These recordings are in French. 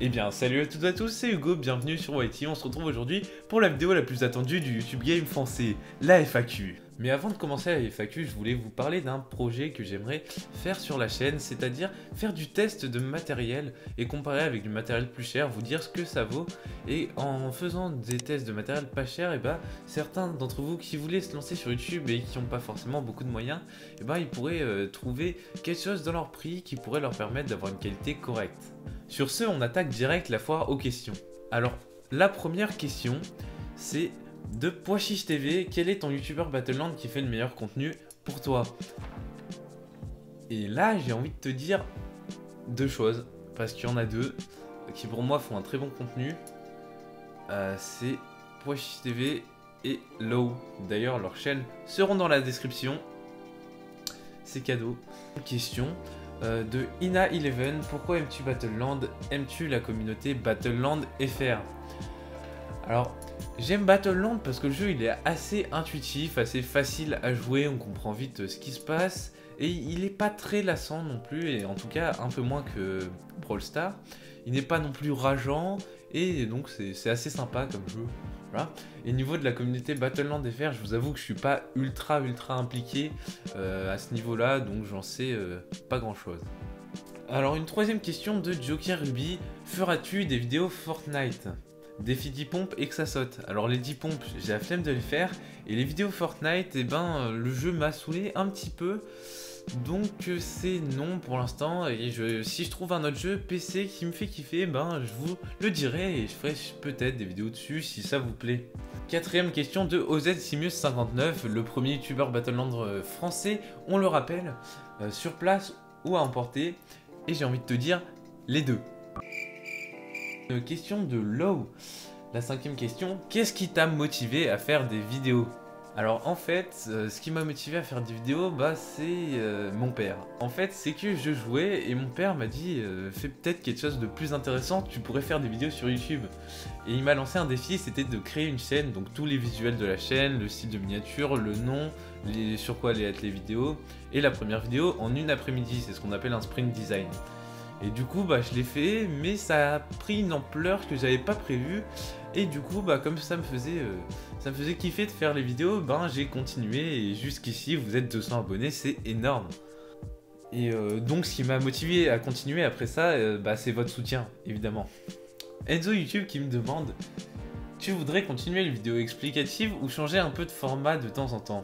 Eh bien, salut à toutes et à tous, c'est Hugo, bienvenue sur YT. On se retrouve aujourd'hui pour la vidéo la plus attendue du YouTube Game français, la FAQ. Mais avant de commencer la FAQ, je voulais vous parler d'un projet que j'aimerais faire sur la chaîne, c'est-à-dire faire du test de matériel et comparer avec du matériel plus cher, vous dire ce que ça vaut. Et en faisant des tests de matériel pas cher, et certains d'entre vous qui voulaient se lancer sur YouTube et qui n'ont pas forcément beaucoup de moyens, ils pourraient trouver quelque chose dans leur prix qui pourrait leur permettre d'avoir une qualité correcte. Sur ce, on attaque direct la foire aux questions. Alors, la première question, c'est de Poichiche TV, quel est ton youtubeur Battleland qui fait le meilleur contenu pour toi? Et là, j'ai envie de te dire deux choses, parce qu'il y en a deux qui pour moi font un très bon contenu. C'est Poichiche TV et Low. D'ailleurs, leurs chaînes seront dans la description. C'est cadeau. Question. De Ina11, pourquoi aimes-tu Battleland? Aimes-tu la communauté Battleland FR? Alors, j'aime Battleland parce que le jeu il est assez intuitif, assez facile à jouer, on comprend vite ce qui se passe et il n'est pas très lassant non plus, et en tout cas un peu moins que Brawl Stars. Il n'est pas non plus rageant et donc c'est assez sympa comme jeu. Voilà. Et au niveau de la communauté Battleland FR, je vous avoue que je suis pas ultra impliqué à ce niveau-là, donc j'en sais pas grand-chose. Alors une troisième question de Joker Ruby, feras-tu des vidéos Fortnite? Défi 10 pompes et que ça saute. Alors les 10 pompes, j'ai la flemme de les faire, et les vidéos Fortnite, le jeu m'a saoulé un petit peu. Donc c'est non pour l'instant, et si je trouve un autre jeu PC qui me fait kiffer, je vous le dirai et je ferai peut-être des vidéos dessus si ça vous plaît. Quatrième question de OZ Simus59, le premier youtubeur Battleland français, on le rappelle, sur place ou à emporter, et j'ai envie de te dire les deux. Question de Low, la cinquième question, qu'est-ce qui t'a motivé à faire des vidéos? Alors en fait, ce qui m'a motivé à faire des vidéos, c'est mon père. En fait, c'est que je jouais et mon père m'a dit fais peut-être quelque chose de plus intéressant, tu pourrais faire des vidéos sur YouTube. Et il m'a lancé un défi, c'était de créer une chaîne, donc tous les visuels de la chaîne, le style de miniature, le nom, sur quoi allaient être les vidéos, et la première vidéo en une après-midi, c'est ce qu'on appelle un sprint design. Et du coup je l'ai fait, mais ça a pris une ampleur que j'avais pas prévue. Et du coup comme ça me faisait kiffer de faire les vidéos, j'ai continué, et jusqu'ici vous êtes 200 abonnés, c'est énorme. Et donc ce qui m'a motivé à continuer après ça, c'est votre soutien évidemment. Enzo YouTube qui me demande, tu voudrais continuer les vidéos explicatives ou changer un peu de format de temps en temps?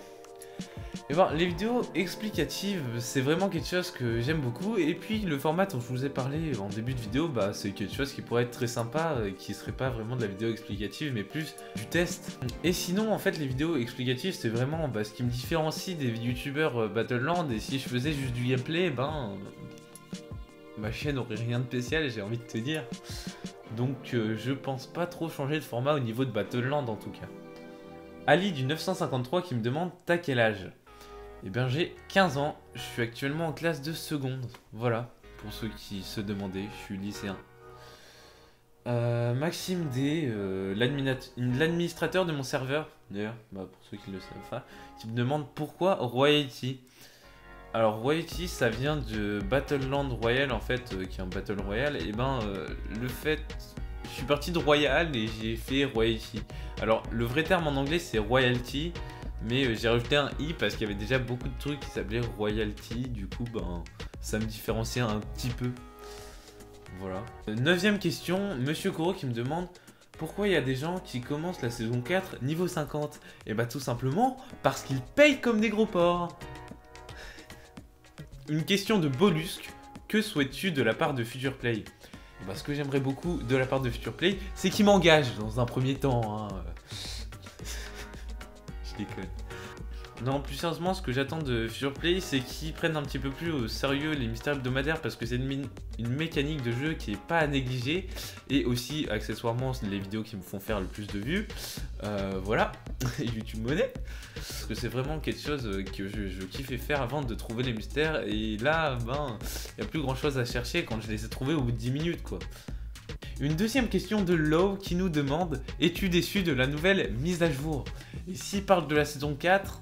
Les vidéos explicatives, c'est vraiment quelque chose que j'aime beaucoup, et puis le format dont je vous ai parlé en début de vidéo, c'est quelque chose qui pourrait être très sympa, qui serait pas vraiment de la vidéo explicative, mais plus du test. Et sinon, en fait, les vidéos explicatives, c'est vraiment ce qui me différencie des youtubeurs Battleland, et si je faisais juste du gameplay, ma chaîne aurait rien de spécial, j'ai envie de te dire. Donc je pense pas trop changer de format au niveau de Battleland en tout cas. Ali du 953 qui me demande, t'as quel âge? J'ai 15 ans, je suis actuellement en classe de seconde. Voilà, pour ceux qui se demandaient, je suis lycéen. Maxime D, l'administrateur de mon serveur, d'ailleurs, pour ceux qui ne le savent pas, qui me demande pourquoi Royalty. Alors Royalty, ça vient de Battleland Royale en fait, qui est un Battle Royale, et le fait... Je suis parti de Royal et j'ai fait Royalty. Alors le vrai terme en anglais c'est Royalty, mais j'ai rajouté un i parce qu'il y avait déjà beaucoup de trucs qui s'appelaient Royalty, du coup ça me différenciait un petit peu. Voilà. Neuvième question, Monsieur Koro qui me demande pourquoi il y a des gens qui commencent la saison 4 niveau 50. Et tout simplement parce qu'ils payent comme des gros porcs. Une question de Bollusque, que souhaites-tu de la part de Future Play? Ce que j'aimerais beaucoup de la part de Future Play, c'est qu'il m'engage dans un premier temps. Je déconne. Non, plus sérieusement, ce que j'attends de Future Play, c'est qu'ils prennent un petit peu plus au sérieux les mystères hebdomadaires, parce que c'est une mécanique de jeu qui est pas à négliger, et aussi accessoirement les vidéos qui me font faire le plus de vues. Voilà, YouTube monnaie, parce que c'est vraiment quelque chose que je kiffais faire avant de trouver les mystères, et là, il n'y a plus grand chose à chercher quand je les ai trouvés au bout de 10 minutes quoi. Une deuxième question de Low qui nous demande, es-tu déçu de la nouvelle mise à jour? Et s'il parle de la saison 4,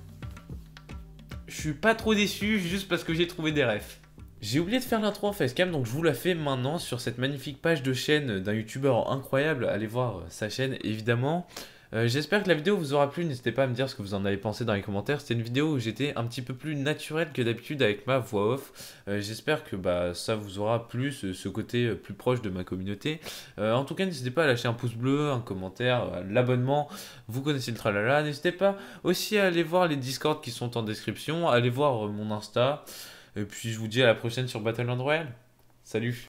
je suis pas trop déçu, juste parce que j'ai trouvé des refs. J'ai oublié de faire l'intro en facecam, donc je vous la fais maintenant sur cette magnifique page de chaîne d'un youtubeur incroyable. Allez voir sa chaîne évidemment. J'espère que la vidéo vous aura plu, n'hésitez pas à me dire ce que vous en avez pensé dans les commentaires. C'était une vidéo où j'étais un petit peu plus naturel que d'habitude avec ma voix off. J'espère que ça vous aura plu, ce côté plus proche de ma communauté. En tout cas, n'hésitez pas à lâcher un pouce bleu, un commentaire, l'abonnement, vous connaissez le tralala. N'hésitez pas aussi à aller voir les Discord qui sont en description, à aller voir mon Insta. Et puis je vous dis à la prochaine sur Battle Royale. Salut!